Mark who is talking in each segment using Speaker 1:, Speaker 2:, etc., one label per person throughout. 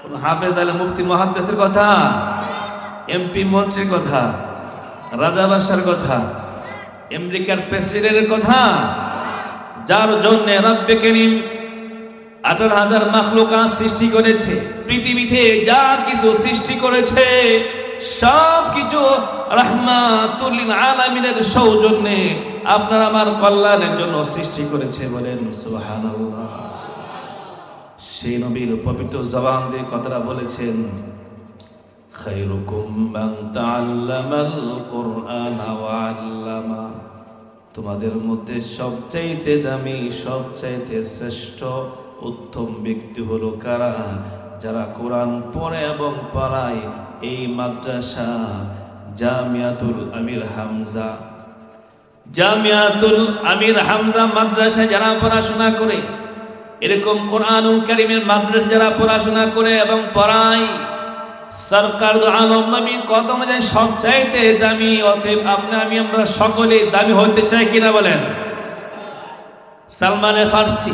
Speaker 1: কোন হাফেজ আলে মুফতি মুহাদ্দিসের কথা, এমপি মন্ত্রীর কথা, রাজা বাদশার কথা, আমেরিকার প্রেসিডেন্টের কথা, যার জন্য রব্বে কারীম 18,000 মাখলুকাত সৃষ্টি করেছে। পৃথিবীতে যা কিছু সৃষ্টি করেছে সব কিছু রাহমাতুল লিল আলামিনের সৌজন্যে আপনার আমার কল্যাণের জন্য সৃষ্টি করেছে। বলেন সুবহানাল্লাহ। সেই নবীর পবিত্র জবান দিয়ে কথাটা বলেছেন, খায়রুকুম মান তাআল্লামাল কুরআনা ওয়া আল্লামা। তোমাদের মধ্যে সবচাইতে দামি, সবচাইতে শ্রেষ্ঠ, উত্তম ব্যক্তি হলো কারা? যারা কোরআন পড়ে এবং পড়ায়। এই মাদ্রাসা জামিয়াতুল আমির হামজা, জামিয়াতুল আমির হামজা মাদ্রাসায় যারা পড়াশোনা করে, এরকম কোরআনুল কারীমের মাদ্রাসা যারা পড়াশোনা করে এবং পড়ায়, সরকার দু আলম নবী কদম যায় সবচাইতে দামি। অতএব আমরা সকলে দামি হতে চাই কিনা বলেন? সালমান ফার্সি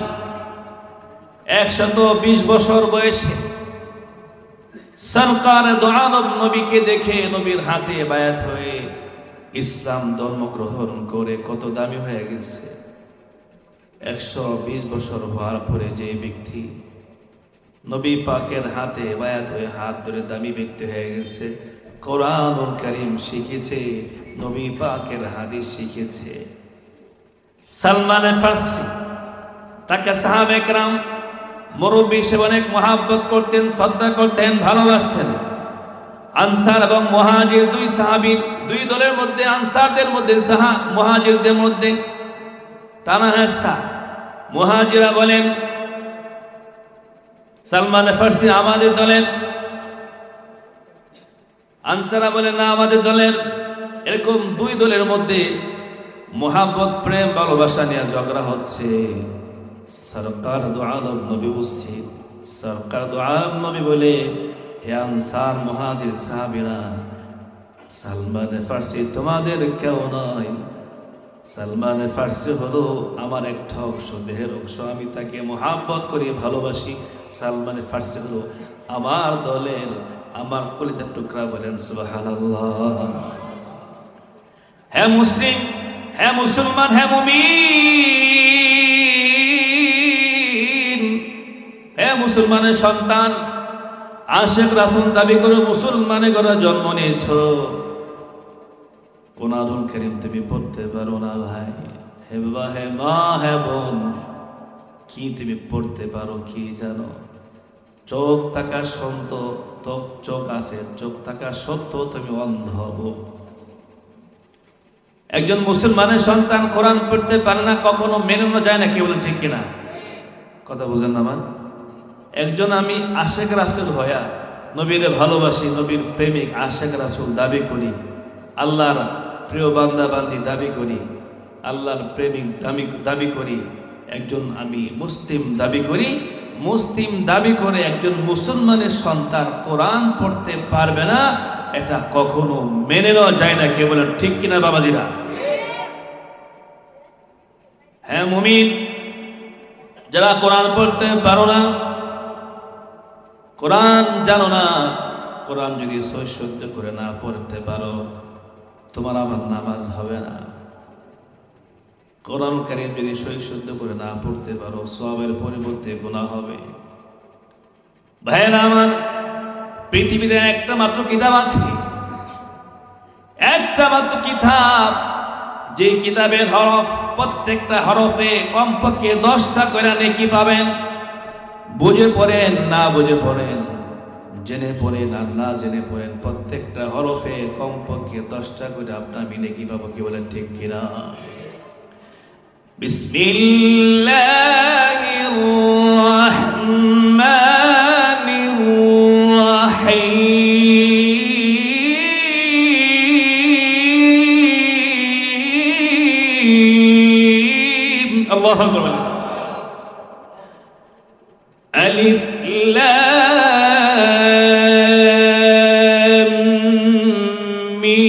Speaker 1: 120 বছর বয়সে সরকার দু আলম নবীকে দেখে নবীর হাতে বায়াত হয়ে ইসলাম ধর্ম গ্রহণ করে কত দামি হয়ে গেছে। 120 বছর হওয়ার পরে যে ব্যক্তি নবী পাকের হাতে বায়াত হয়ে হাত ধরে দামি ব্যক্তি হয়ে গেছে, কোরআনুল কারীম শিখেছে, নবী পাকের হাদিস শিখেছে। সালমান ফার্সি, তাকে সাহাবে কেরাম মুরব্বী হিসেবে অনেক মহাব্বত করতেন, শ্রদ্ধা করতেন, ভালোবাসতেন। আনসার এবং মুহাজির দুই সাহাবীর দুই দলের মধ্যে, আনসারদের মধ্যে মুহাজিরদের মধ্যে টানা হেঁচড়া। মুহাজিরা বলেন সালমান ফার্সি আমাদের দলের, আনসারা বলেন না আমাদের দলের। এরকম দুই দলের মধ্যে মোহাব্বত, প্রেম, ভালোবাসা নিয়ে ঝগড়া হচ্ছে। সরকার দু আলম নবী উপস্থিত। সরকার দু আলম নবী বলে, হে আনসার মুহাজির সাহাবীরা, সালমান ফার্সি তোমাদের কেউ নয়। সালমান ফার্সি হলো আমার একটা অংশ, দেহের অংশ, আমি তাকে মোহাব্বত করি, ভালোবাসি। সালমান ফার্সি হলো আমার দলের, আমার কলিজার টুকরা। বলেন সুবহানাল্লাহ। হে মুসলিম, হে মুসলমান, হে মুমিন, হে মুসলমানের সন্তান, আশিক রাসূল দাবি করে মুসলমানের ঘরে জন্ম নিয়েছ, কোরআনুল কারীম তুমি পড়তে পারো না ভাই। হে বাবা, হে মা, হে বোন, কি তুমি পড়তে পারো কি জানো? চোখ থাকা সত্য, চোখ আছে, চোখ থাকা সত্য তুমি অন্ধ। একজন মুসলমানের সন্তান কোরআন পড়তে পারে না, কখনো মেনে যায় না। কি বলেন ঠিক কিনা? কথা বুঝেন না আমার? একজন আমি আশিক রাসূল হয়া নবীরে ভালোবাসি, নবীর প্রেমিক আশিক রাসূল দাবি করি, আল্লাহর প্রিয় বান্দা বান্দি দাবি করি, আল্লাহর প্রেমিক দাবি করি, একজন আমি মুসলিম দাবি করি। মুসলিম দাবি করে একজন মুসলমানের সন্তান কোরআন পড়তে পারবে না, এটা কখনো মেনে নেওয়া যায় না। কে বলেন ঠিক কিনা বাবাজিরা? হ্যাঁ মুমিন, যারা কোরআন পড়তে পারো না, কোরআন জানো না, কোরআন যদি সহ্য করে না পড়তে পারো, তোমার আমার নামাজ হবে না। কোরআন কারীম যদি সহ্য করে না পড়তে পারো, সওয়াবের পরিবর্তে গুনাহ হবে। ভাইয়েরা আমার, পৃথিবীতে একটা মাত্র কিতাব আছে, একটা মাত্র কিতাব, যে কিতাবের হরফ, প্রত্যেকটা হরফে কমপক্ষে 10টা করে নেকি পাবেন। বুঝে পড়েন না বুঝে পড়েন, জেনে পড়েন আর না জেনে পড়েন, প্রত্যেকটা হরফে কমপক্ষে 10টা করে আপনার নেকি পাবো। কি বলেন ঠিক কিনা? বিসমিল্লাহির রাহমানির রাহিম। আল্লাহু আকবার। আলিফ লাম মিম।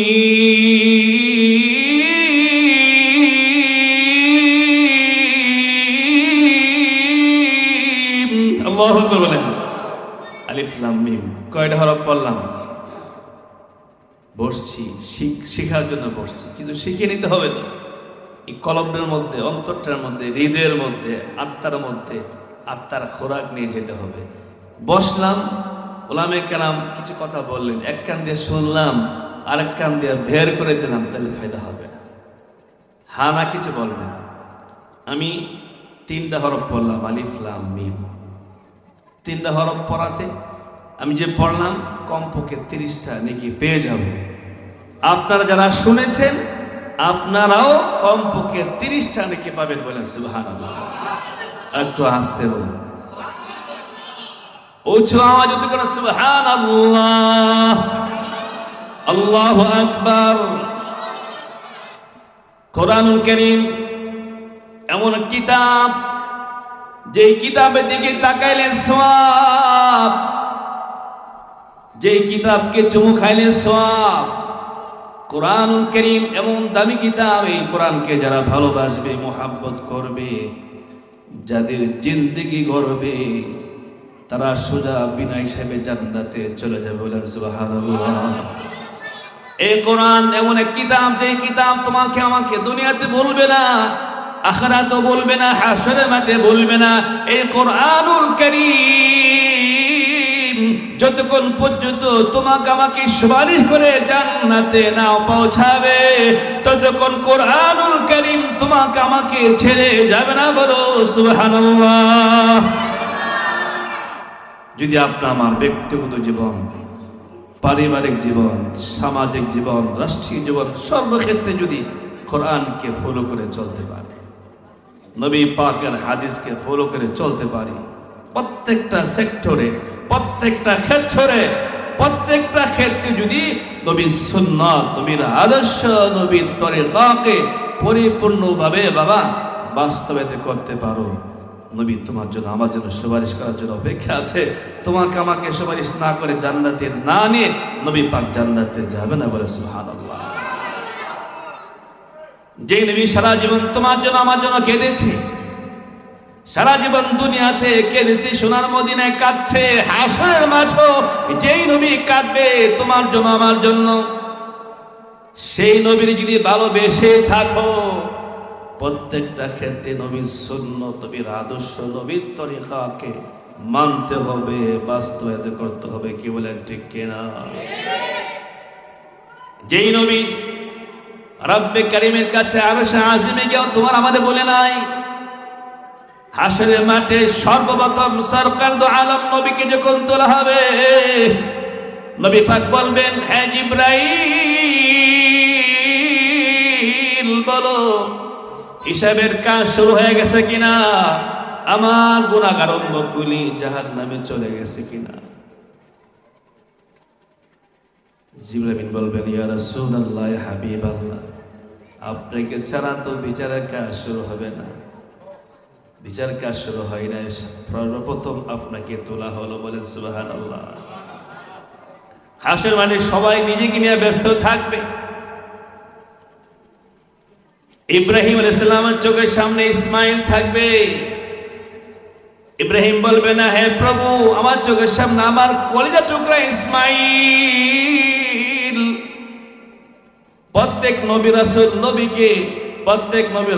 Speaker 1: আল্লাহু আকবার বলেন। আলিফ লাম মিম কয়টা হরফ পড়লাম? বসছি, শিখার জন্য বসছি, কিন্তু শিখে নিতে হবে তো। এই কলবের মধ্যে, অন্তরটার মধ্যে, হৃদয়ের মধ্যে, আত্মার মধ্যে, আত্মার খোরাক নিয়ে যেতে হবে। বসলাম, ওলামে কেরাম কিছু কথা বললেন, এক কান দিয়ে শুনলাম, আরেক কান দিয়ে বের করে দিলাম, তাহলে ফায়দা হবে না। হা না কিছু বলবেন। আমি 3টা হরফ পড়লাম, আলিফ লাম মিম। 3টা হরফ পড়াতে আমি যে পড়লাম কমপক্ষে 30টা নেকি পেয়ে যাব। আপনারা যারা শুনেছেন আপনারাও কমপক্ষে 30টা নেকি পাবেন, বলেন সুবহানাল্লাহ। একটু আস্তে বলেন, উঁচু আওয়াজ করে সুবহানাল্লাহ, আল্লাহু আকবার। কোরআনুল কারীম এমন কিতাব, যে কিতাবের দিকে তাকাইলে সওয়াব, যে কিতাবকে চুমু খাইলে সওয়াব। কোরআনুল কারীম এমন দামি কিতাব, এই কোরআনকে যারা ভালোবাসবে, মোহাব্বত করবে, যাদের জিন্দেগি গড়বে, তারা সোজা বিনা হিসেবে জান্নাতে চলে যাবে, বলেন সুবহানাল্লাহ। এই কোরআন এমন এক কিতাব, যে কিতাব তোমাকে আমাকে দুনিয়াতে বলবে না, আখিরাতেও বলবে না, হাশরের মাঠে বলবে না। এই কোরআনুল কারীম যতক্ষণ পর্যন্ত তোমাকে আমাকে সুপারিশ করে জান্নাতে না পৌঁছাবে, ততক্ষণ কোরআনুল কারীম তোমাকে আমাকে ছেড়ে যাবে না, বলো সুবহানাল্লাহ। যদি আপনি আমার ব্যক্তিগত জীবন, পারিবারিক জীবন, সামাজিক জীবন, রাষ্ট্রীয় জীবন, সর্বক্ষেত্রে যদি কোরআনকে ফলো করে চলতে পারি, নবী পাকের হাদিসকে ফলো করে চলতে পারি, প্রত্যেকটা সেক্টরে, প্রত্যেকটা ক্ষেত্রে যদি নবীর সুন্নাত, নবীর আদর্শ, নবীর তরিকাকে পরিপূর্ণভাবে বাবা বাস্তবায়িত করতে পারো, নবী তোমার জন্য, আমার জন্য সুপারিশ করার জন্য অপেক্ষা আছে। তোমাকে আমাকে সুপারিশ না করে জান্নাতে না নিয়ে নবী পাক জান্নাতে যাবে না, বলে সুবহানাল্লাহ। যে নবী সারা জীবন তোমার জন্য, আমার জন্য কেঁদেছে, সারা জীবন দুনিয়াতে কেঁদেছে, সোনার মদিনায় কাঁদছে, হাসরের মাঠে যেই নবী কাঁদবে তোমার জন্য, আমার জন্য, সেই নবীর যদি ভালোবেসে থাকো, প্রত্যেকটা ক্ষেত্রে নবীর সুন্নাত, নবীর আদর্শ, নবীর তরিকাকে মানতে হবে, বাস্তবায়িত করতে হবে। কি বলেন, ঠিক কিনা? যেই নবী রব্বে কারীমের কাছে আরশে আজিমে গিয়ে তোমার আমাদের বলে নাই, হাশরের মাঠে সর্বপ্রথম সরকার দু আলম নবীকে যখন তোলা হবে, নবী পাক বলবেন, হ্যাঁ জিবরাইল বলো হিসাবের কাজ শুরু হয়ে গেছে কিনা, আমার গুনাহগার উম্মতগুলি জাহান্নামে চলে গেছে কিনা। জিবরাইল বলবেন, ইয়া রাসূলুল্লাহ, ইয়া হাবিবাল্লাহ, আপনাকে ছাড়া তো বিচারের কাজ শুরু হবে না। বিচার কাজ শুরু হয় না, সর্বপ্রথম আপনাকে তোলা হলো, বলেন সুবহানাল্লাহ। হাসর মানে সবাই নিজেকে নিয়ে ব্যস্ত থাকবে। ইব্রাহিম আলাইহিস সালামের চোখের সামনে ইসমাইল থাকবে। ইব্রাহিম বলবে না, হে প্রভু, আমার চোখের সামনে আমার কলিজার টুকরা ইসমাইল। প্রত্যেক নবী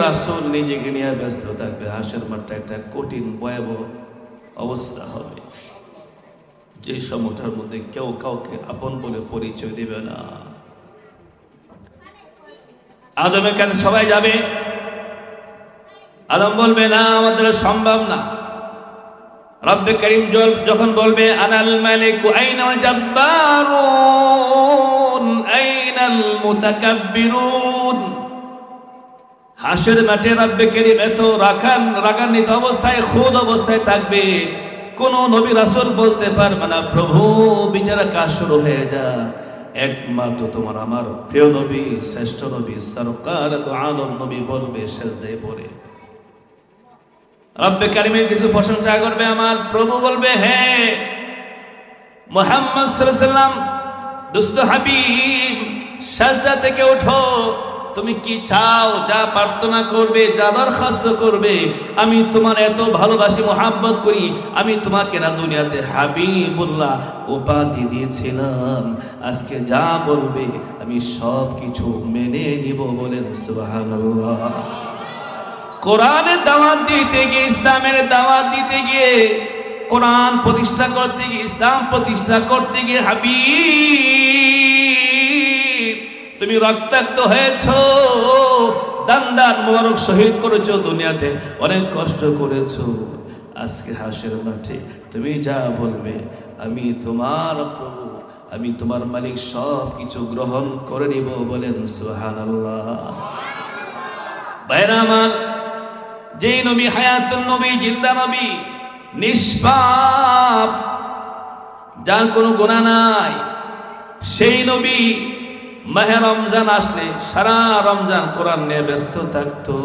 Speaker 1: রাসূল নিজেকে নিয়ে ব্যস্ত থাকবে। হাসর মাঠটা একটা কঠিন ভয়াবহ অবস্থা হবে, যে সময়টার মধ্যে কেউ কাউকে আপন বলে পরিচয় দিবে না। আদমের কাছে সবাই যাবে, আদম বলবে না, আমাদের সম্ভব না। রব্বে কারীম যখন বলবে, আনাল মালিকু আইনাল জাব্বারুন আইনাল মুতাকাব্বিরুন, হাসরের মাঠে রব্বে কারীম এত রাগান্বিত অবস্থায়, খুদ অবস্থায় থাকবে, কোন নবী রাসূল বলতে পারবে না, প্রভু বিচারের কাজ শুরু হয়ে যা। একমাত্র তোমার আমার প্রিয় নবী, শ্রেষ্ঠ নবী, সরকার দু আলম নবী বলবে সেজদায় পড়ে। রব্বে কারীমের কিছু প্রশংসা করবে, আমার প্রভু বলবে, হ্যাঁ মুহাম্মদ সাল্লাল্লাহু আলাইহি ওয়াসাল্লাম, দুস্থ হাবিব, সাজদা থেকে ওঠো, তুমি কি চাও, যা প্রার্থনা করবে, যা দরখাস্ত করবে, আমি তোমার এত ভালোবাসি, মোহাব্বত করি, আমি তোমাকে না দুনিয়াতে হাবিবুল্লাহ উপাধি দিয়েছিলাম, আজকে যা বলবে আমি সব কিছু মেনে নিব। বলেন সুবহানাল্লাহ। কোরআনের দাওয়াত দিতে গিয়ে, ইসলামের দাওয়াত দিতে গিয়ে, কোরআন প্রতিষ্ঠা করতে গিয়ে, ইসলাম প্রতিষ্ঠা করতে গিয়ে হাবিব তুমি রক্তাক্ত হয়েছো, দান মোবারক শহীদ করেছো, দুনিয়াতে অনেক কষ্ট করেছো। আজকে হাসের মাঠে তুমি যা বলবে আমি তোমার প্রভু, আমি তোমার মালিক, সব কিছু গ্রহণ করে নিব। বলেন সুবহানাল্লাহ। ভাইরা আমার, যেই নবী হায়াতুন নবী, জিন্দা নবী, নিষ্পাপ, যার কোনো গুনাহ নাই, সেই নবী মাহে রমজান আসলে সারা রমজান কোরআন নিয়ে ব্যস্ত থাকতো।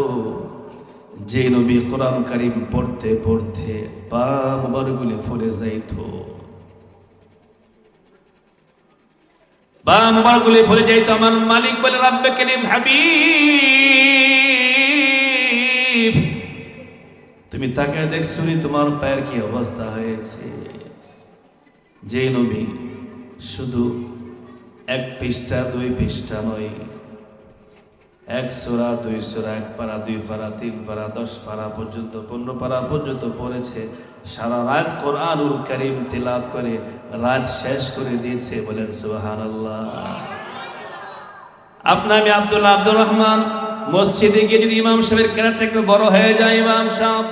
Speaker 1: যে নবী কোরআন কারীম পড়তে পড়তে পা মোবারকগুলি ফুলে যাইত, পা মোবারকগুলি ফুলে যাইত। আমার মালিক বলে, রাব্বে কারীম হাবিব, তুমি তাকে দেখছো নি তোমার পায়ের কি অবস্থা হয়েছে? যে নবী শুধু এক পৃষ্ঠা, দুই পৃষ্ঠা নয়, এক সূরা, দুই সূরা, এক পারা, দুই পারা, তিন পারা, 10 পারা পর্যন্ত, 15 পারা পর্যন্ত পড়েছে, সারা রাত কোরআনুল কারীম তিলাওয়াত করে রাত শেষ করে দিয়েছে। বলেন সুবহানাল্লাহ। আমি আব্দুর রহমান মসজিদে গিয়ে যদি ইমাম সাহেবের ক্যারেক্টার একটু বড় হয়ে যায়, ইমাম সাহেব,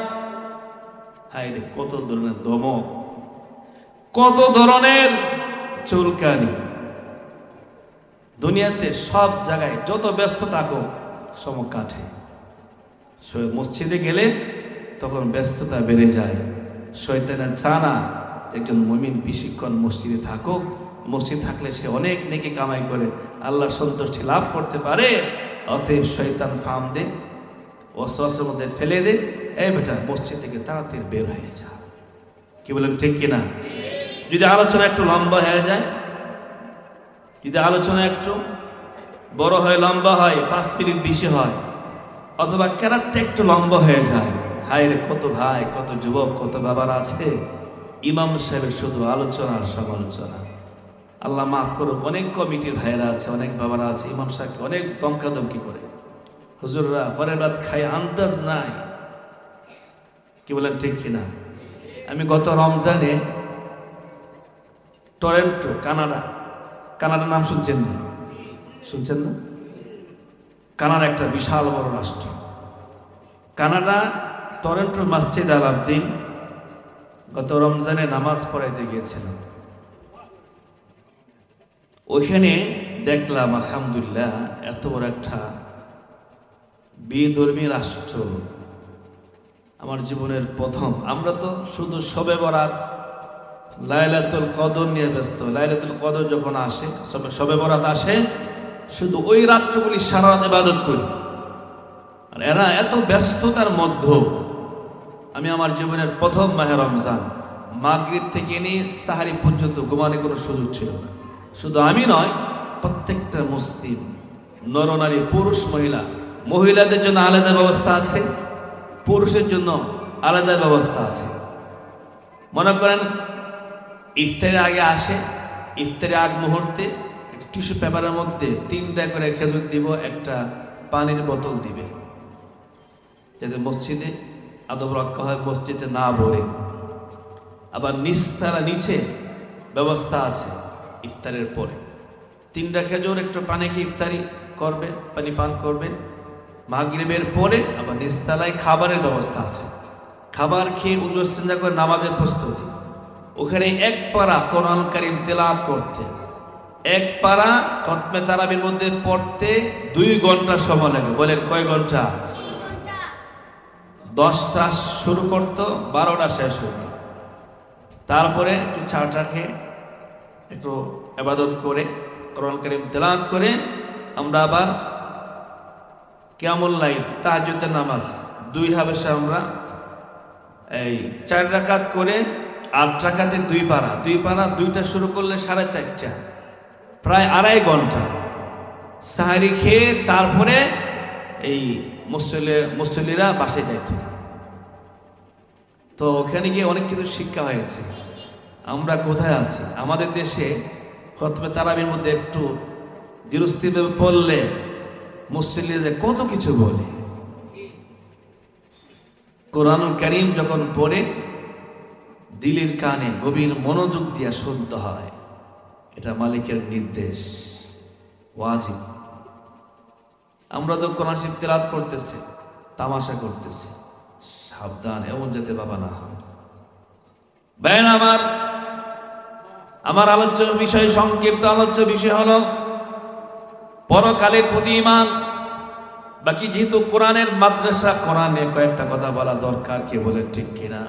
Speaker 1: হায় রে কত ধরনের ধমক, কত ধরনের চুলকানি। দুনিয়াতে সব জায়গায় যত ব্যস্ত থাকো সব কাটে, মসজিদে গেলে তখন ব্যস্ততা বেড়ে যায়। শয়তানের চানা একজন মুমিন বেশিক্ষণ মসজিদে থাকুক, মসজিদ থাকলে সে অনেক নেকি কামাই করে আল্লাহর সন্তুষ্টি লাভ করতে পারে। অতএব শয়তান ফার্ম দে, ওয়াসওয়াসের মধ্যে ফেলে দে, এই বেটা মসজিদ থেকে তাড়াতাড়ি বের হয়ে যা। কি বলেন, ঠিক কিনা? যদি আলোচনা একটু লম্বা হয়ে যায়, যদি আলোচনা একটু বড় হয়, লম্বা হয়, 5 মিনিট বেশি হয়, অথবা ক্যারেক্টার একটু লম্বা হয়ে যায়, হায় রে কত ভাই, কত যুবক, কত বাবার আছে ইমাম সাহেবের শুধু আলোচনা আর সমালোচনা। আল্লাহ মাফ করুক, অনেক কমিটির ভাইয়েরা আছে, অনেক বাবারা আছে, ইমাম সাহেবকে অনেক দমকাদমকি করে, হুজুররা পরের রাত খায়, আন্দাজ নাই। কি বলেন, ঠিক কিনা? আমি গত রমজানে টরেন্টো, কানাডার নাম শুনছেন না? শুনছেন না? কানাডা একটা বিশাল বড় রাষ্ট্র। কানাডা টরেন্টো মসজিদ আল আবদিন গত রমজানে নামাজ পড়াইতে গিয়েছিলাম। ওইখানে দেখলাম আলহামদুলিল্লাহ এত বড় একটা বিধর্মী রাষ্ট্র আমার জীবনের প্রথম। আমরা তো শুধু শবে বরাত, লাইলাতুল কদর নিয়ে ব্যস্ত। লাইলাতুল কদর যখন আসে, শবে বরাত আসে, শুধু ওই রাত্রগুলি সারা রাত ইবাদত করি। আর এরা এত ব্যস্ততার মধ্যে আমি আমার জীবনের প্রথম মাহে রমজান মাগরিব থেকে নিয়ে সাহারি পর্যন্ত ঘুমানোর কোনো সুযোগ ছিল না। শুধু আমি নয়, প্রত্যেকটা মুসলিম নরনারী, পুরুষ, মহিলা, মহিলাদের জন্য আলাদা ব্যবস্থা আছে, পুরুষের জন্য আলাদা ব্যবস্থা আছে। মনে করেন ইফতারের আগে আসে, ইফতারের আগ মুহূর্তে টিস্যু পেপারের মধ্যে 3টা করে খেজুর দিব, একটা পানির বোতল দিবে, যাতে মসজিদে আদব রক্ষা হয়, মসজিদে না ভরে। আবার নিচতলা নিচে ব্যবস্থা আছে, ইফতারের পরে 3টা খেজুর, একটু পানি খেয়ে ইফতারি করবে, পানি পান করবে। মাগরিবের পরে আবার নিচতলায় খাবারের ব্যবস্থা আছে, খাবার খেয়ে উজু সিজদা করে নামাজের প্রস্তুতি। ওখানে 1 পারা কোরআন কারীম তেলাওয়াত করতে, 1 পারা খতমে তারাবির মধ্যে পড়তে 2 ঘন্টা সময় লাগে। বলেন কয় ঘন্টা? 10টা শুরু করতো, 12টা শেষ হতো। তারপরে একটু চা খেয়ে একটু ইবাদত করে কোরআন কারীম তেলাওয়াত করে আমরা আবার কিয়ামুল লাইল, তাহাজ্জুদের নামাজ 2 হাবেশে আমরা এই 4 রাকাত করে 8 রাকাতে 2 পারা, 2 পারা 2টা শুরু করলে 4.5টা, প্রায় 2.5 ঘন্টা। সাহারি খেয়ে তারপরে এই মুসল্লিরা বাসায় যাইত। তো ওখানে গিয়ে অনেক কিছু শিক্ষা হয়েছে। আমরা কোথায় আছি? আমাদের দেশে খতমে তারাবির মধ্যে একটু দৃঢ়স্থিরভাবে পড়লে মুসল্লিরা কত কিছু বলে। কোরআনুল কারীম যখন পড়ে দিলের কানে গভীর মনোযোগ দিয়ে শুনতে হয়, এটা মালিকের নির্দেশ, ওয়াজিব। আমরা তো কোরআন শরীফ তেলাওয়াত করতেছি, তামাশা করতেছি, সাবধান এমন যাতে বাবা না হয়। ভাই আমার আলোচ্য বিষয়, সংক্ষিপ্ত আলোচ্য বিষয় হলো পরকালের প্রতি ঈমান। বাকি যেহেতু কোরআনের মাদ্রাসা, কোরআনে কয়েকটা কথা বলা দরকার, কে বলে ঠিক কিনা?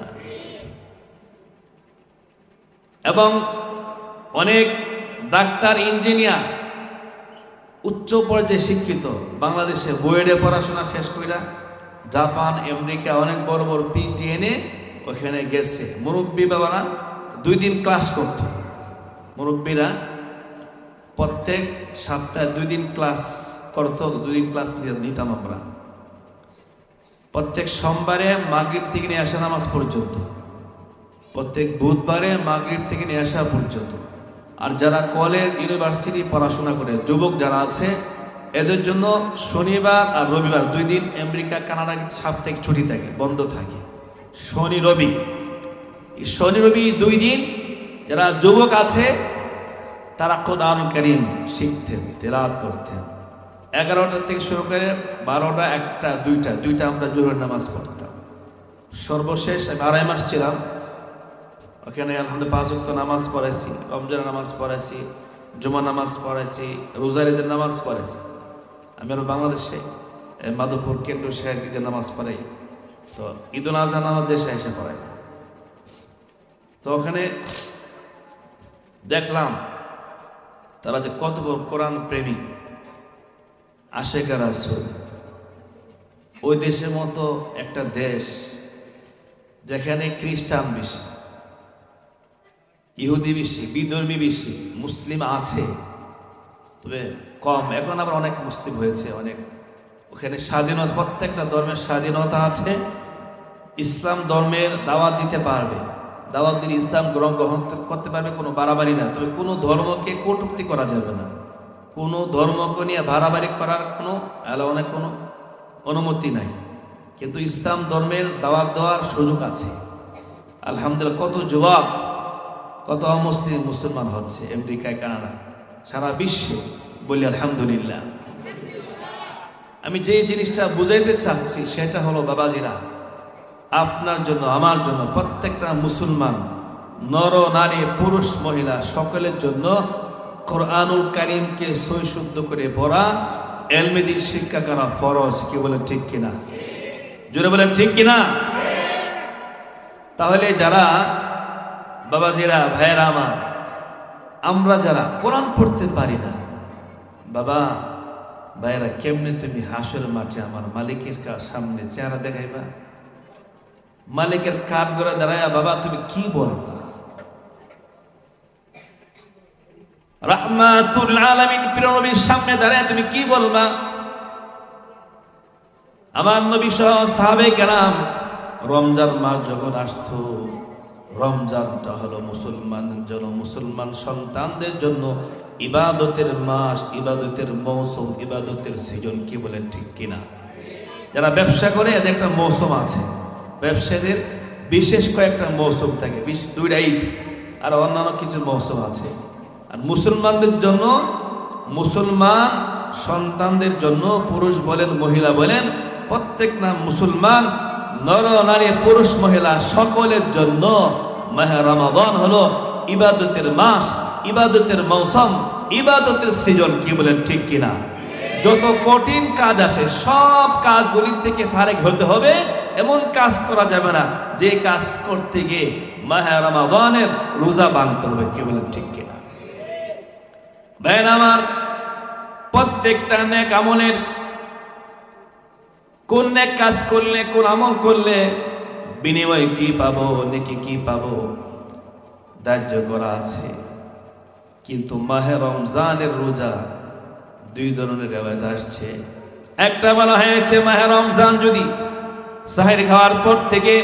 Speaker 1: এবং অনেক ডাক্তার, ইঞ্জিনিয়ার, উচ্চ পর্যায়ে শিক্ষিত বাংলাদেশে বুয়েটে পড়াশোনা শেষ কইরা জাপান, আমেরিকা অনেক বড় বড় পিএইচডি এনে ওখানে গেছে। মুরব্বী বাবারা 2 দিন ক্লাস করত। মুরব্বীরা প্রত্যেক সপ্তাহে 2 দিন ক্লাস করতো, 2 দিন ক্লাস নিতাম আমরা। প্রত্যেক সোমবারে মাগরিব থেকে নিয়ে আসা নামাজ পর্যন্ত, প্রত্যেক বুধবারে মাগরিব থেকে নিয়ে আসা পর্যন্ত। আর যারা কলেজ, ইউনিভার্সিটি পড়াশোনা করে যুবক যারা আছে, এদের জন্য শনিবার আর রবিবার 2 দিন আমেরিকা, কানাডা সাপ্তাহিক ছুটি থাকে, বন্ধ থাকে। শনি রবি 2 দিন যারা যুবক আছে তারা কোরআনুল কারীম শিখতেন, তেলাওয়াত করতেন। 11টা থেকে শুরু করে 12টা, 1টা, 2টা আমরা জোহরের নামাজ পড়তাম। সর্বশেষ আমি 2.5 মাস ছিলাম ওখানে। আলহামদুলিল্লাহ 5 ওয়াক্ত নামাজ পড়াইছি, রমজানের নামাজ পড়াইছি, জুমা নামাজ পড়াইছি, রোজার ঈদের নামাজ পড়াইছি। আমি আর বাংলাদেশে মাধবপুর কেন্দ্র শেখ ঈদের নামাজ পড়াই। তো ঈদুল আজহা আমার দেশে এসে পড়াই। তো ওখানে দেখলাম তারা যে কত বড় কোরআন প্রেমিক, আশেকা রাসূল। ওই দেশের মতো একটা দেশ যেখানে খ্রিস্টান বেশি, ইহুদি বেশি, বিধর্মী বেশি, মুসলিম আছে তবে কম। এখন আবার অনেক মুসলিম হয়েছে, অনেক। ওখানে স্বাধীনতা, প্রত্যেকটা ধর্মের স্বাধীনতা আছে। ইসলাম ধর্মের দাওয়াত দিতে পারবে, দাওয়াত দিলে ইসলাম গ্রহণ করতে পারবে, কোনো বাড়াবাড়ি না। তবে কোনো ধর্মকে কটূক্তি করা যাবে না, কোনো ধর্মকে নিয়ে বাড়াবাড়ি করার কোনো অনেক কোনো অনুমতি নাই। কিন্তু ইসলাম ধর্মের দাওয়াত দেওয়ার সুযোগ আছে। আলহামদুলিল্লাহ কত যুবক, কত অমুসলিম মুসলমান হচ্ছে আমেরিকায়, কানাডা, সারা বিশ্বে। বলি আলহামদুলিল্লাহ। আমি যে জিনিসটা বুঝাইতে চাচ্ছি সেটা হলো বাবাজিরা, আপনার জন্য, আমার জন্য, প্রত্যেকটা মুসলমান, নর নারী, পুরুষ মহিলা সকলের জন্য কোরআনুল কারীমকে সই শুদ্ধ করে পড়া, ইলমে দ্বীন শিক্ষা করা ফরজ। কি বলেন ঠিক কিনা? জোরে বলেন ঠিক কিনা? তাহলে যারা বাবাজিরা, ভাইয়েরা আমার, আমরা যারা কোরআন পড়তে পারি না, বাবা ভাইয়েরা, কেমনে তুমি হাসর মাঠে আমার মালিকের সামনে চেহারা দেখাইবা? মালিকের কাঠ গড়ে দাঁড়ায় বাবা তুমি কি বলবা? রাহমাতুল আলামিন প্রিয় নবীর সামনে দাঁড়ায় তুমি কি বলবা? আমার নবী সহ সাহাবায়ে কেরাম রমজান মাস যখন আসতো, রমজানটা হলো মুসলমানদের জন্য, মুসলমান সন্তানদের জন্য ইবাদতের মাস, ইবাদতের মৌসুম, ইবাদতের সিজন। কি বলেন ঠিক কিনা? যারা ব্যবসা করে এদের একটা মৌসুম আছে, ব্যবসায়ীদের বিশেষ কয়েকটা মৌসুম থাকে, 2টা ঈদ আর অন্যান্য কিছু মৌসুম আছে। আর মুসলমানদের জন্য, মুসলমান সন্তানদের জন্য, পুরুষ বলেন মহিলা বলেন, প্রত্যেক না মুসলমান নর নারী, পুরুষ মহিলা সকলের জন্য মাহে রমাদান হলো ইবাদতের মাস, ইবাদতের মৌসুম, ইবাদতের সৃজন। কি বলেন ঠিক কিনা? যত কঠিন কাজ আছে সব কাজগুলি থেকে ফারেক হতে হবে। এমন কাজ করা যাবে না যে কাজ করতে গিয়ে মাহে রমাদানের রোজা ভাঙতে হবে। কি বলেন ঠিক কিনা? ভাই আমার, প্রত্যেকটা নেক আমলের, কোন নেক কাজ করলে, কোন আমল করলে বিনিময় কি পাবো, নেকি কি পাবো, ধার্য করা আছে। কিন্তু মাহে রমজানের রোজা দুই ধরনের রিওয়ায়াত আসছে। একটা বলা হয়েছে মাহে রমজান যদি সাহের খাওয়ার পর থেকে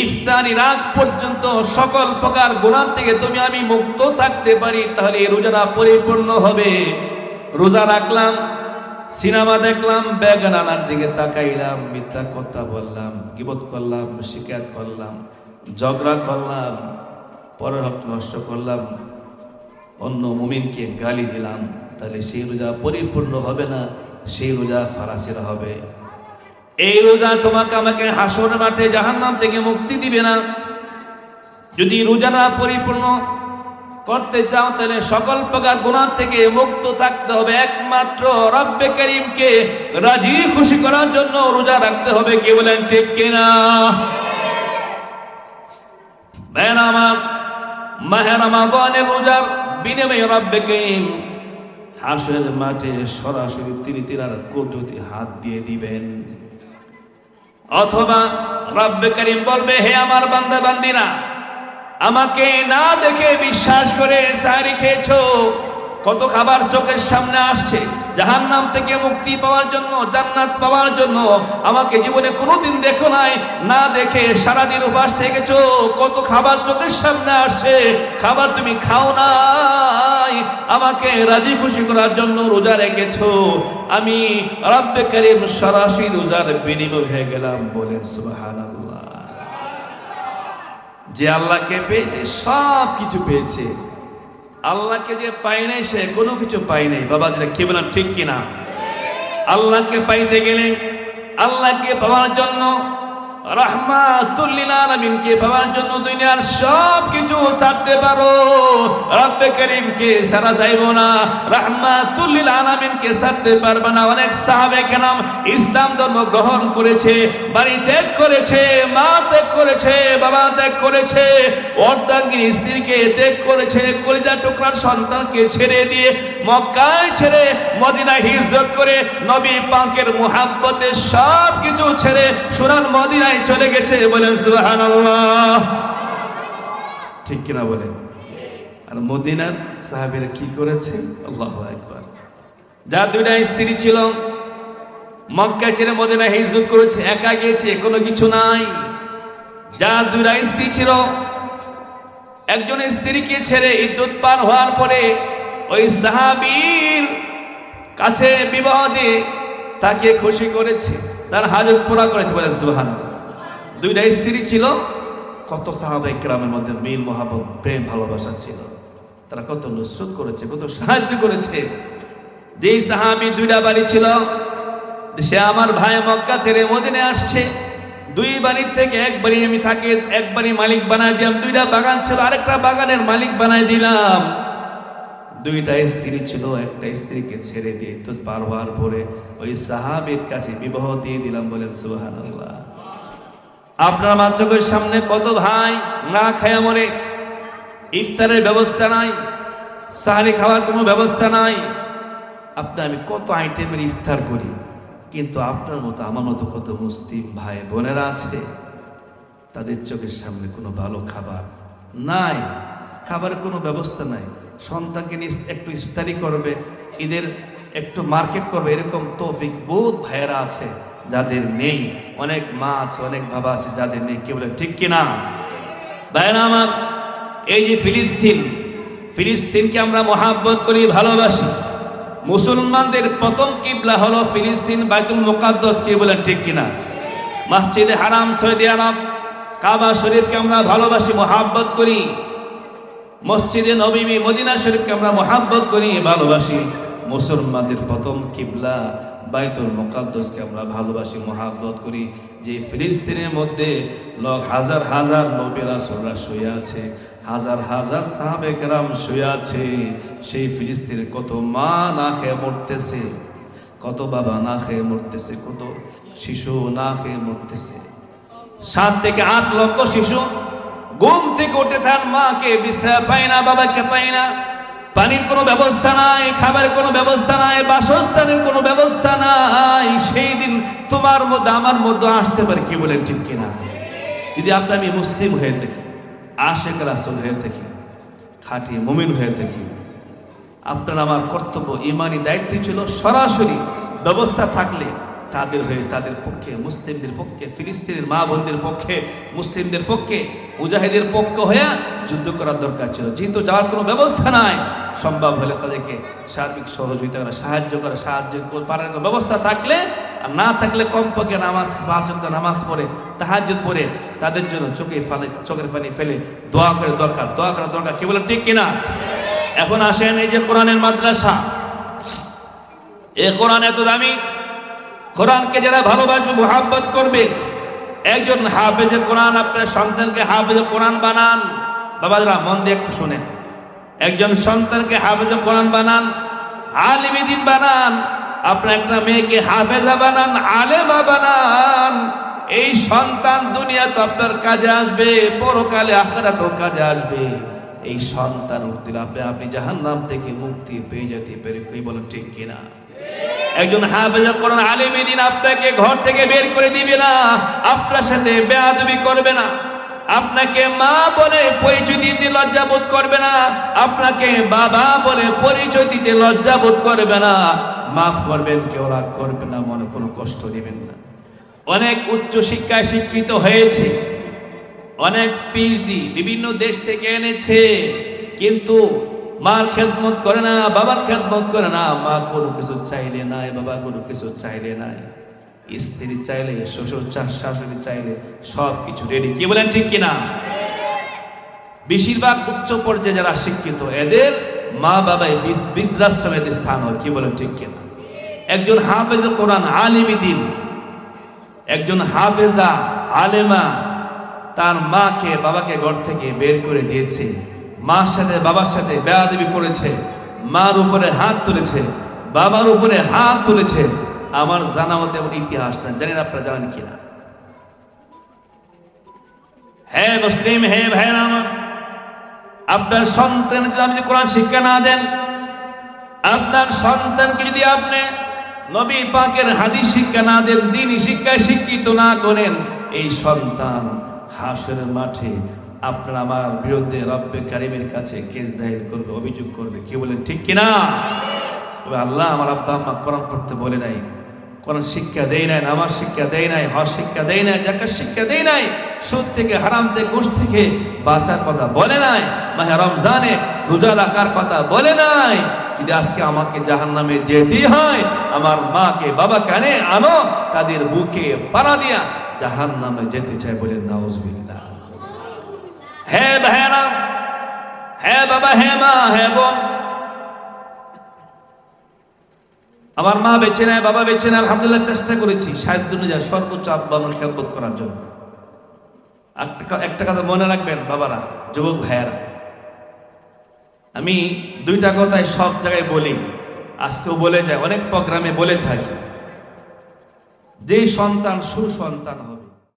Speaker 1: ইফতারির আগ পর্যন্ত সকল প্রকার গুনাহ থেকে তুমি আমি মুক্ত থাকতে পারি, তাহলে এই রোজাটা পরিপূর্ণ হবে। রোজা রাখলাম, সিনেমা দেখলাম, বেগানার দিকে তাকাইলাম, মিথ্যা কথা বললাম, গীবত করলাম, শিকায়ত করলাম, ঝগড়া করলাম, পরের হক নষ্ট করলাম, অন্য মুমিনকে গালি দিলাম, তাহলে সেই রোজা পরিপূর্ণ হবে না, সেই রোজা ফারাসিরা হবে। এই রোজা তোমাকে আমাকে হাসরের মাঠে জাহান্নাম থেকে মুক্তি দিবে না। যদি রোজাটা পরিপূর্ণ করতে চাও তাহলে সকল প্রকার গুনাহ থেকে মুক্ত থাকতে হবে। একমাত্র রব্বে করিমকে রাজি খুশি করার জন্য রোজা রাখতে হবে। কে বলেন ঠিক কিনা? মাহে রমাদানের রোজার বিনিময়ে রব্বে করিম হাসরের মাঠে সরাসরি তিনি তিনার কোটিতে হাত দিয়ে দিবেন। অথবা রব্বে করিম বলবে, হে আমার বান্দা বান্দিরা, আমাকে না দেখে বিশ্বাস করে সাহরি খেয়েছো, কত খাবার চোখের সামনে আসছে, জাহান্নাম থেকে মুক্তি পাওয়ার জন্য, জান্নাত পাওয়ার জন্য আমাকে জীবনে কোনোদিন দেখো নাই, না দেখে সারাদিন উপাস থেকেছো, কত খাবার চোখের সামনে আসছে, খাবার তুমি খাও নাই, আমাকে রাজি খুশি করার জন্য রোজা রেখেছো, আমি রব্বে করিম সরাসরি রোজার বিনিময় হয়ে গেলাম। বলেন সুবহানাল্লাহ। যে আল্লাহকে পেয়েছে সব কিছু পেয়েছে, আল্লাহকে যে পাই নাই সে কোনো কিছু পাই নাই। বাবা যেটা কি বললাম ঠিক কিনা? আল্লাহকে পাইতে গেলে, আল্লাহকে পাওয়ার জন্য, রাহমাতুল লিল আলামিনকে পাওয়ার জন্য দুনিয়ার সব কিছু ছাড়তে পারো, রব্বে করিমকে ছাড়া যাইব না, রাহমাতুল লিল আলামিনকে ছাড়তে পারবে না। অনেক সাহাবে কেরাম ইসলাম ধর্ম গ্রহণ করেছে, বাড়ি ত্যাগ করেছে, মা ত্যাগ করেছে, বাবা ত্যাগ করেছে, অর্ধাঙ্গিনী স্ত্রীকে ত্যাগ করেছে, কলিজার টুকরার সন্তানকে ছেড়ে দিয়ে মক্কায় ছেড়ে মদিনায় হিজরত করে নবী পাকের মুহাব্বতে সব কিছু ছেড়ে সোনার মদিনায় চলে গেছে। বলেন সুবহানাল্লাহ। ঠিক কিনা বলেন? আর মদিনার সাহাবীরা কি করেছে? আল্লাহু আকবার। যার দুইটা স্ত্রী ছিল, মক্কা ছেড়ে মদিনায় হিজরত করেছে, একা গিয়েছে, কোনো কিছু নাই। যার দুইটা স্ত্রী ছিল, একজন স্ত্রীকে ছেড়ে ইদ্যুৎ পার হওয়ার পরে ওই সাহাবীর কাছে বিবাহ দিয়ে তাকে খুশি করেছে, তার হাজত পুরা করেছে। বলেন সুবহানাল্লাহ। দুইটা স্ত্রী ছিল, কত সাহাবায়ে কেরামের মধ্যে মিল মহব্বত প্রেম ভালোবাসা ছিল, তারা কত নুসরত করেছে, কত সাহায্য করেছে। যেই সাহাবী দুইটা বাড়ি ছিল, সে আমার ভাই মক্কা ছেড়ে মদিনায় আসছে, দুই বাড়ির থেকে এক বাড়ি আমি থাকি, এক বাড়ি মালিক বানায় দিলাম, দুইটা বাগান ছিল, আরেকটা বাগানের মালিক বানায় দিলাম। দুইটা স্ত্রী ছিল, একটা স্ত্রীকে ছেড়ে দিয়ে ইদ্যুৎ পার হওয়ার পরে ওই সাহাবীর কাছে বিবাহ দিয়ে দিলাম। বলেন সুবহানাল্লাহ। আপনার আমার চোখের সামনে কত ভাই না খায়া মরে, ইফতারের ব্যবস্থা নাই, সাহারি খাওয়ার কোনো ব্যবস্থা নাই। আপনি আমি কত আইটেমের ইফতার করি, কিন্তু আপনার মতো আমার মতো কত মুসলিম ভাই বোনেরা আছে, তাদের চোখের সামনে কোনো ভালো খাবার নাই, খাবারের কোনো ব্যবস্থা নাই। সন্তানকে নিয়ে একটু ইফতারি করবে, ঈদের একটু মার্কেট করবে, এরকম তৌফিক বহুত ভাইয়েরা আছে যাদের নেই, অনেক মা আছে, অনেক বাবা আছে যাদের নেই। কে বলেন ঠিক কিনা? ভাইয়েরা আমার, এই যে ফিলিস্তিনকে আমরা মহাব্বত করি, ভালোবাসি। মুসলমানদের প্রথম কিবলা হলো ফিলিস্তিন, বাইতুল মুকাদ্দাস। কে বলেন ঠিক কিনা? মসজিদে হারাম, সৌদি আরব, কাবা শরীফকে আমরা ভালোবাসি, মহাব্বত করি। মসজিদে নববী, মদিনা শরীফকে আমরা মহাব্বত করি, ভালোবাসি। মুসলমানদের প্রথম কিবলা বাইতুল মুকাদ্দাসকে আমরা ভালোবাসি, মহাব্বত করি। যে ফিলিস্তিনের মধ্যে হাজার হাজার নবী রাসূলরা শুয়ে আছে, হাজার হাজার সাহাবে কেরাম শুয়ে আছে, সেই ফিলিস্তিনে কত মা না খেয়ে মরতেছে, কত বাবা না খেয়ে মরতেছে, কত শিশু না খেয়ে মরতেছে। 7 থেকে 8 লক্ষ শিশু ঘুম থেকে উঠে তার মাকে বিশ্রাম পায় না, বাবাকে পায় না, পানির কোনো ব্যবস্থা নাই, খাবারের কোনো ব্যবস্থা নাই, বাসস্থানের কোনো ব্যবস্থা নাই। সেই দিন তোমার মধ্যে আমার মধ্যে আসতে পারে। কি বলেন ঠিক কিনা? যদি আমি মুসলিম হয়ে থাকি, আশেক রাসূল হয়ে থাকি, খাঁটি মুমিন হয়ে থাকি, আপনার আমার কর্তব্য, ইমানি দায়িত্ব ছিল সরাসরি ব্যবস্থা থাকলে তাদের হয়ে, তাদের পক্ষে, মুসলিমদের পক্ষে, ফিলিস্তিনের মা বোনদের পক্ষে, মুসলিমদের পক্ষে, মুজাহিদের পক্ষে হয়ে যুদ্ধ করার দরকার ছিল। যেহেতু যাওয়ার কোনো ব্যবস্থা নাই, সম্ভব হলে তাদেরকে সার্বিক সহযোগিতা করা, সাহায্য করার ব্যবস্থা থাকলে, আর না থাকলে কমপক্ষে নামাজ, 5 ওয়াক্ত নামাজ পড়ে, তাহাজ্জুদ পড়ে তাদের জন্য চোখের পানি ফেলে দোয়া করা দরকার। কি বলেন ঠিক কিনা? এখন আসেন, এই যে কোরআনের মাদ্রাসা, এই কোরআন এত দামি, কোরআনকে যারা ভালোবাসবে, মুহাব্বত করবে, একজন হাফেজে কোরআন, আপনার সন্তানকে হাফেজে কোরআন বানান। বাবারা মন দিয়ে একটু শুনেন, একজন সন্তানকে হাফেজে কোরআন বানান, আলিমে দ্বীন বানান, আপনার একটা মেয়েকে হাফেজা বানান, আলেমা বানান। এই সন্তান দুনিয়া তো আপনার কাজে আসবে, পরকালে আখিরাতেও কাজে আসবে। এই সন্তান উঠলে আপনি জাহান্নাম থেকে মুক্তি পেয়ে যেতে পারে। কই বলেন ঠিক কিনা? একজন হাফেজ কোরআন, আলেম দ্বীন আপনাকে ঘর থেকে বের করে দিবে না, আপনার সাথে বেয়াদবি করবে না, আপনাকে মা বলে পরিচয় দিতে লজ্জা বোধ করবে না, আপনাকে বাবা বলে পরিচয় দিতে লজ্জা বোধ করবে না। মাফ করবেন, কেউ রাগ করবে না, মনে কোনো কষ্ট নেবেন না। অনেক উচ্চ শিক্ষায় শিক্ষিত হয়েছে, অনেক পিএইচডি বিভিন্ন দেশ থেকে এনেছে, কিন্তু মার খেদমত করে না, বাবার খেদমত করে না। মা কোনো কিছু চাইলে নাই, বাবা কোনো কিছু চাইলে নাই, স্ত্রী চাইলে, শ্বশুর শাশুড়ি চাইলে সব কিছু রেডি। কি বলেন ঠিক কিনা? বেশিরভাগ উচ্চ পর্যায়ে যারা শিক্ষিত, এদের মা বাবাই বৃদ্ধাশ্রমের স্থান হয়। কি বলেন ঠিক কিনা? একজন হাফেজ কোরআন, আলিমে দ্বীন, একজন হাফেজা আলেমা তার মাকে বাবাকে ঘর থেকে বের করে দিয়েছে, মার সাথে বাবার সাথে বেয়াদবি করেছে, মার উপরে হাত তুলেছে, বাবার উপরে হাত তুলেছে। আমার জানা মতে এমন ইতিহাসটা জানেন, আপনারা জানেন কিনা? হ্যাঁ মুসলিম, হ্যাঁ ভাইরা আমার, আপনার সন্তানকে যদি আপনি কোরআন শিক্ষা না দেন, আপনার সন্তানকে যদি আপনি নবী পাকের হাদিস শিক্ষা না দেন, দ্বীনি শিক্ষায় শিক্ষিত না করেন, এই সন্তান হাসরের মাঠে আপনার আমার বিরুদ্ধে রব্বে কারিমের কাছে কেস দায়ের করবে, অভিযোগ করবে। কি বলেন ঠিক কিনা? আল্লাহ আমার আব্বা আম্মা কোরআন পড়তে বলে নাই, কোরআন শিক্ষা দেয় নাই, নামাজ শিক্ষা দেয় নাই, হজ শিক্ষা দেয় নাই, যাকাত শিক্ষা দেয় নাই, সুদ থেকে, হারাম থেকে, ঘুষ থেকে বাঁচার কথা বলে নাই, মাহে রমজানে রোজা রাখার কথা বলে নাই। যদি আজকে আমাকে জাহান্নামে যেতে হয়, আমার মাকে বাবাকে আনো, তাদের বুকে পাড়া দিয়া জাহান্নামে যেতে চাই। বলেন নাউজুবিল্লাহ। হ্যাঁ ভাইরা, হ্যাঁ বাবা, হ্যাঁ মা, হ্যাঁ বোন, আমার মা বেঁচে নেয়, বাবা বেঁচে নেয়, আলহামদুলিল্লাহ চেষ্টা করেছি সাহিত্য অনুযায়ী সর্বোচ্চ আব্বা আমার খেদমত করার জন্য। একটা কথা মনে রাখবেন বাবারা, যুবক ভাইয়ারা, আমি দুইটা কথাই সব জায়গায় বলি, আজকেও বলে যাই, অনেক প্রোগ্রামে বলে থাকি, যে সন্তান সুসন্তান হবে।